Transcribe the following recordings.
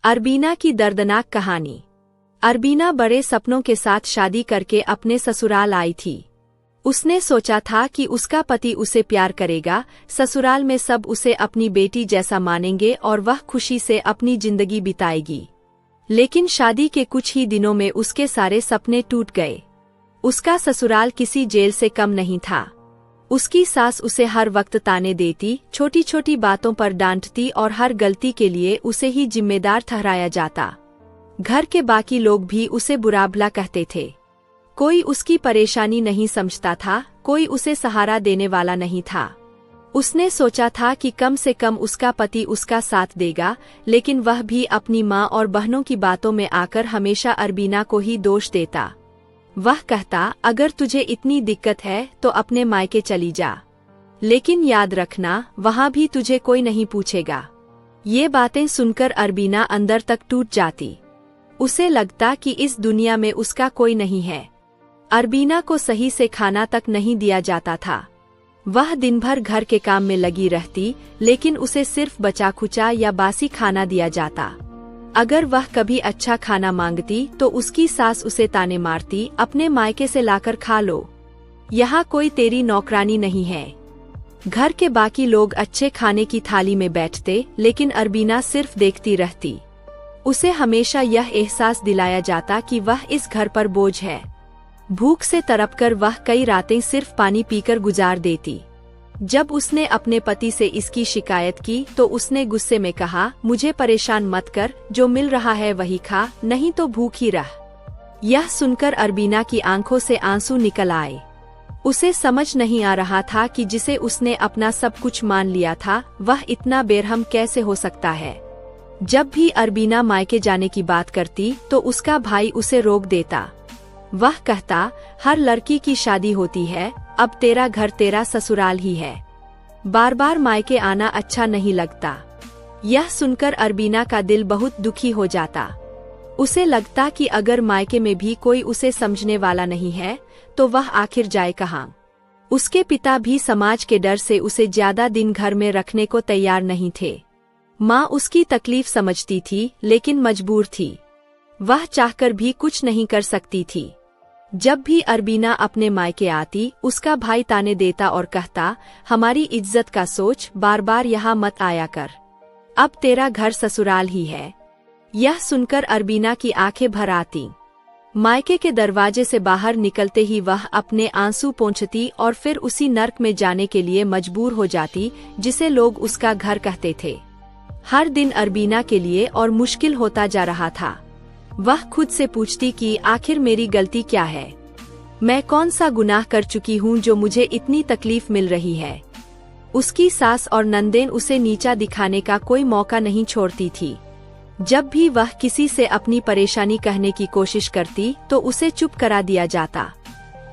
अरबीना की दर्दनाक कहानी। अरबीना बड़े सपनों के साथ शादी करके अपने ससुराल आई थी। उसने सोचा था कि उसका पति उसे प्यार करेगा, ससुराल में सब उसे अपनी बेटी जैसा मानेंगे और वह खुशी से अपनी जिंदगी बिताएगी। लेकिन शादी के कुछ ही दिनों में उसके सारे सपने टूट गए। उसका ससुराल किसी जेल से कम नहीं था। उसकी सास उसे हर वक्त ताने देती, छोटी छोटी बातों पर डांटती और हर गलती के लिए उसे ही जिम्मेदार ठहराया जाता। घर के बाकी लोग भी उसे बुरा भला कहते थे। कोई उसकी परेशानी नहीं समझता था, कोई उसे सहारा देने वाला नहीं था। उसने सोचा था कि कम से कम उसका पति उसका साथ देगा, लेकिन वह भी अपनी माँ और बहनों की बातों में आकर हमेशा अरबीना को ही दोष देता। वह कहता, अगर तुझे इतनी दिक्कत है तो अपने मायके चली जा, लेकिन याद रखना वहां भी तुझे कोई नहीं पूछेगा। ये बातें सुनकर अरबीना अंदर तक टूट जाती। उसे लगता कि इस दुनिया में उसका कोई नहीं है। अरबीना को सही से खाना तक नहीं दिया जाता था। वह दिन भर घर के काम में लगी रहती, लेकिन उसे सिर्फ बचा खुचा या बासी खाना दिया जाता। अगर वह कभी अच्छा खाना मांगती तो उसकी सास उसे ताने मारती, अपने मायके से लाकर खा लो, यहाँ कोई तेरी नौकरानी नहीं है। घर के बाकी लोग अच्छे खाने की थाली में बैठते, लेकिन अरबीना सिर्फ देखती रहती। उसे हमेशा यह एहसास दिलाया जाता कि वह इस घर पर बोझ है। भूख से तड़पकर वह कई रातें सिर्फ पानी पीकर गुजार देती। जब उसने अपने पति से इसकी शिकायत की तो उसने गुस्से में कहा, मुझे परेशान मत कर, जो मिल रहा है वही खा, नहीं तो भूख ही रह। यह सुनकर अरबीना की आंखों से आंसू निकल आए। उसे समझ नहीं आ रहा था कि जिसे उसने अपना सब कुछ मान लिया था, वह इतना बेरहम कैसे हो सकता है। जब भी अरबीना मायके जाने की बात करती तो उसका भाई उसे रोक देता। वह कहता, हर लड़की की शादी होती है, अब तेरा घर तेरा ससुराल ही है, बार बार मायके आना अच्छा नहीं लगता। यह सुनकर अरबीना का दिल बहुत दुखी हो जाता। उसे लगता कि अगर मायके में भी कोई उसे समझने वाला नहीं है तो वह आखिर जाए कहाँ। उसके पिता भी समाज के डर से उसे ज्यादा दिन घर में रखने को तैयार नहीं थे। माँ उसकी तकलीफ समझती थी, लेकिन मजबूर थी। वह चाहकर भी कुछ नहीं कर सकती थी। जब भी अरबीना अपने मायके आती, उसका भाई ताने देता और कहता, हमारी इज्जत का सोच, बार बार यहाँ मत आया कर, अब तेरा घर ससुराल ही है। यह सुनकर अरबीना की आंखें भर आती। मायके के दरवाजे से बाहर निकलते ही वह अपने आंसू पोंछती और फिर उसी नर्क में जाने के लिए मजबूर हो जाती जिसे लोग उसका घर कहते थे। हर दिन अरबीना के लिए और मुश्किल होता जा रहा था। वह खुद से पूछती कि आखिर मेरी गलती क्या है, मैं कौन सा गुनाह कर चुकी हूँ जो मुझे इतनी तकलीफ मिल रही है। उसकी सास और नंदेन उसे नीचा दिखाने का कोई मौका नहीं छोड़ती थी। जब भी वह किसी से अपनी परेशानी कहने की कोशिश करती तो उसे चुप करा दिया जाता।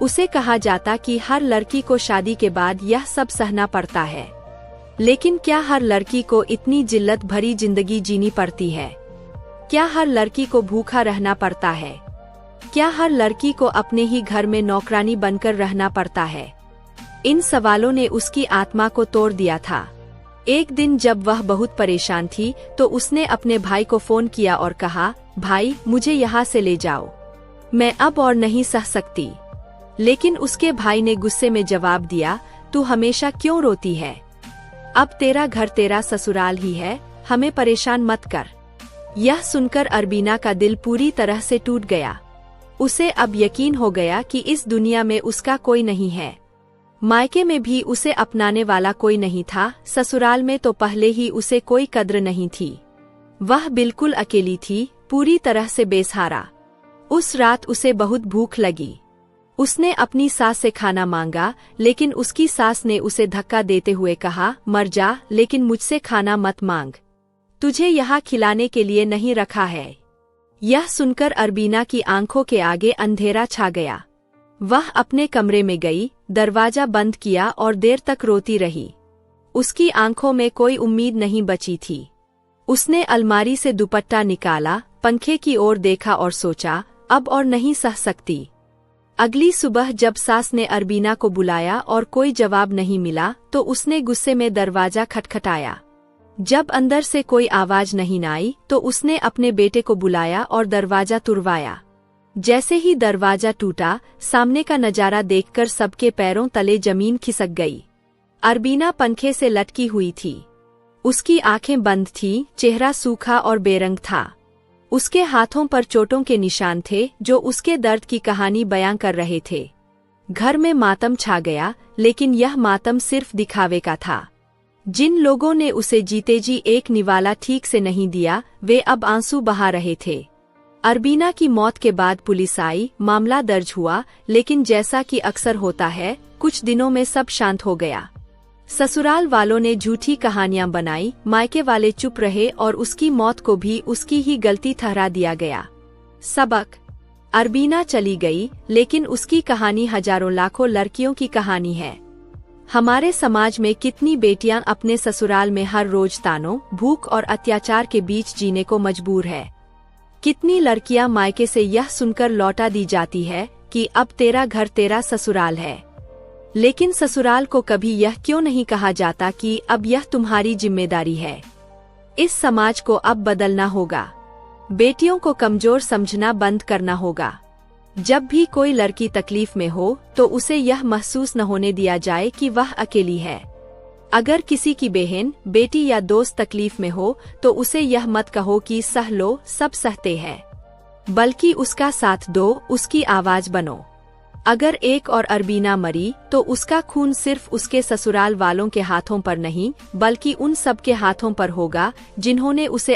उसे कहा जाता कि हर लड़की को शादी के बाद यह सब सहना पड़ता है, लेकिन क्या हर लड़की को इतनी जिल्लत भरी जिंदगी जीनी पड़ती है? क्या हर लड़की को भूखा रहना पड़ता है? क्या हर लड़की को अपने ही घर में नौकरानी बनकर रहना पड़ता है? इन सवालों ने उसकी आत्मा को तोड़ दिया था। एक दिन जब वह बहुत परेशान थी तो उसने अपने भाई को फोन किया और कहा, भाई मुझे यहाँ से ले जाओ, मैं अब और नहीं सह सकती। लेकिन उसके भाई ने गुस्से में जवाब दिया, तू हमेशा क्यों रोती है? अब तेरा घर तेरा ससुराल ही है, हमें परेशान मत कर। यह सुनकर अरबीना का दिल पूरी तरह से टूट गया। उसे अब यकीन हो गया कि इस दुनिया में उसका कोई नहीं है। मायके में भी उसे अपनाने वाला कोई नहीं था, ससुराल में तो पहले ही उसे कोई कद्र नहीं थी। वह बिल्कुल अकेली थी, पूरी तरह से बेसहारा। उस रात उसे बहुत भूख लगी। उसने अपनी सास से खाना मांगा, लेकिन उसकी सास ने उसे धक्का देते हुए कहा, मर जा, लेकिन मुझसे खाना मत मांग, तुझे यहाँ खिलाने के लिए नहीं रखा है। यह सुनकर अरबीना की आंखों के आगे अंधेरा छा गया। वह अपने कमरे में गई, दरवाजा बंद किया और देर तक रोती रही। उसकी आंखों में कोई उम्मीद नहीं बची थी। उसने अलमारी से दुपट्टा निकाला, पंखे की ओर देखा और सोचा, अब और नहीं सह सकती। अगली सुबह जब सास ने अरबीना को बुलाया और कोई जवाब नहीं मिला तो उसने गुस्से में दरवाजा खटखटाया। जब अंदर से कोई आवाज नहीं आई तो उसने अपने बेटे को बुलाया और दरवाजा तुड़वाया। जैसे ही दरवाजा टूटा, सामने का नजारा देखकर सबके पैरों तले जमीन खिसक गई। अरबीना पंखे से लटकी हुई थी। उसकी आंखें बंद थीं, चेहरा सूखा और बेरंग था। उसके हाथों पर चोटों के निशान थे जो उसके दर्द की कहानी बयां कर रहे थे। घर में मातम छा गया, लेकिन यह मातम सिर्फ दिखावे का था। जिन लोगों ने उसे जीते जी एक निवाला ठीक से नहीं दिया, वे अब आंसू बहा रहे थे। अरबीना की मौत के बाद पुलिस आई, मामला दर्ज हुआ, लेकिन जैसा कि अक्सर होता है, कुछ दिनों में सब शांत हो गया। ससुराल वालों ने झूठी कहानियां बनाई, मायके वाले चुप रहे और उसकी मौत को भी उसकी ही गलती ठहरा दिया गया। सबक: अरबीना चली गई, लेकिन उसकी कहानी हजारों लाखों लड़कियों की कहानी है। हमारे समाज में कितनी बेटियां अपने ससुराल में हर रोज तानों, भूख और अत्याचार के बीच जीने को मजबूर है। कितनी लड़कियां मायके से यह सुनकर लौटा दी जाती है कि अब तेरा घर तेरा ससुराल है। लेकिन ससुराल को कभी यह क्यों नहीं कहा जाता कि अब यह तुम्हारी जिम्मेदारी है। इस समाज को अब बदलना होगा। बेटियों को कमजोर समझना बंद करना होगा। जब भी कोई लड़की तकलीफ में हो तो उसे यह महसूस न होने दिया जाए कि वह अकेली है। अगर किसी की बहन, बेटी या दोस्त तकलीफ में हो तो उसे यह मत कहो कि सह लो, सब सहते हैं, बल्कि उसका साथ दो, उसकी आवाज बनो। अगर एक और अरबीना मरी तो उसका खून सिर्फ उसके ससुराल वालों के हाथों पर नहीं, बल्कि उन सब के हाथों पर होगा जिन्होंने उसे